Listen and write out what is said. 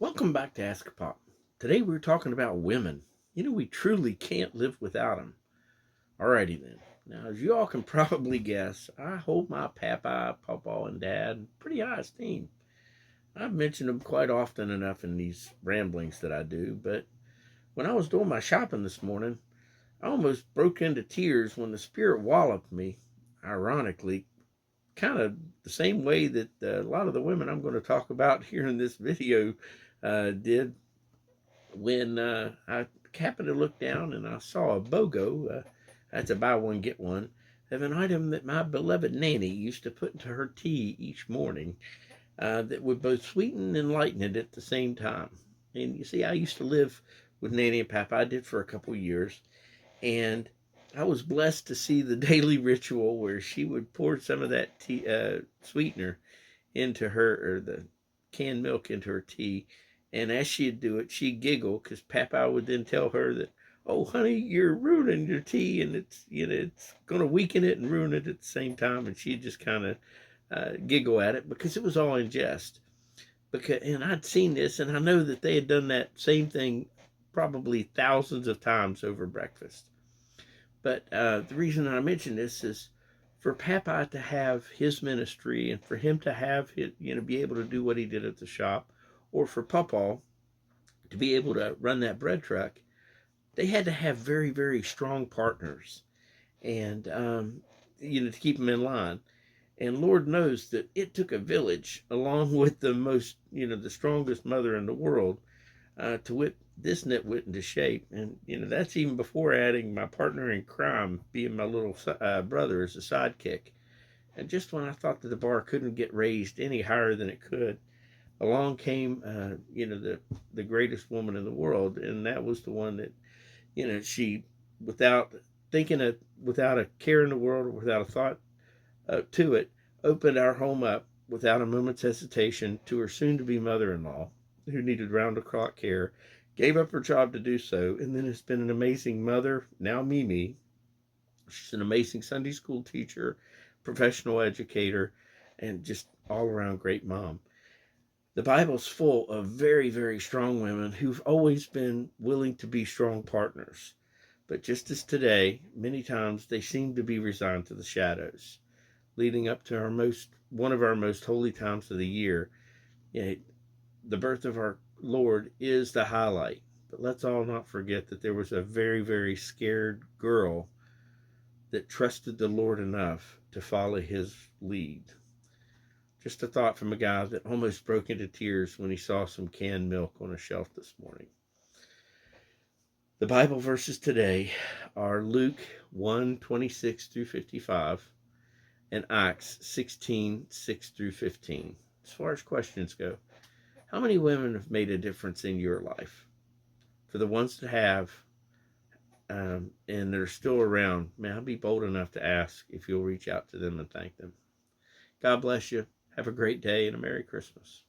Welcome back to AskAPop. Today we're talking about women. We truly can't live without them. Alrighty then. Now, as you all can probably guess, I hold my papa, and dad pretty high esteem. I've mentioned them quite often enough in these ramblings that I do, but when I was doing my shopping this morning, I almost broke into tears when the spirit walloped me, ironically, kind of the same way that a lot of the women I'm going to talk about here in this video did when I happened to look down and I saw a BOGO, that's a buy one get one, of an item that my beloved Nanny used to put into her tea each morning that would both sweeten and lighten it at the same time. And you see, I used to live with Nanny and Papa. I did for a couple of years, and I was blessed to see the daily ritual where she would pour some of that tea sweetener into her, or the canned milk into her tea. And as she'd do it, she'd giggle because Papa would then tell her that, "Oh, honey, you're ruining your tea, and it's going to weaken it and ruin it at the same time." And she'd just kind of giggle at it because it was all in jest. And I'd seen this, and I know that they had done that same thing probably thousands of times over breakfast. But the reason I mention this is for Papa to have his ministry and for him to have his, be able to do what he did at the shop, or for Papa to be able to run that bread truck. They had to have very, very strong partners, and to keep them in line. And Lord knows that it took a village, along with the strongest mother in the world, to whip this nitwit into shape. And, that's even before adding my partner in crime, being my little brother, as a sidekick. And just when I thought that the bar couldn't get raised any higher than it could, along came, the greatest woman in the world. And that was the one that, she, without without a care in the world, or without a thought to it, opened our home up without a moment's hesitation to her soon to be mother in law, who needed round the clock care, gave up her job to do so, and then has been an amazing mother, now Mimi. She's an amazing Sunday school teacher, professional educator, and just all around great mom. The Bible's full of very, very strong women who've always been willing to be strong partners. But just as today, many times they seem to be resigned to the shadows, leading up to one of our most holy times of the year. The birth of our Lord is the highlight. But let's all not forget that there was a very, very scared girl that trusted the Lord enough to follow his lead. Just a thought from a guy that almost broke into tears when he saw some canned milk on a shelf this morning. The Bible verses today are Luke 1:26 through 55 and Acts 16:6 through 15. As far as questions go, how many women have made a difference in your life? For the ones that have, and they're still around, man, I'll be bold enough to ask if you'll reach out to them and thank them. God bless you. Have a great day and a Merry Christmas.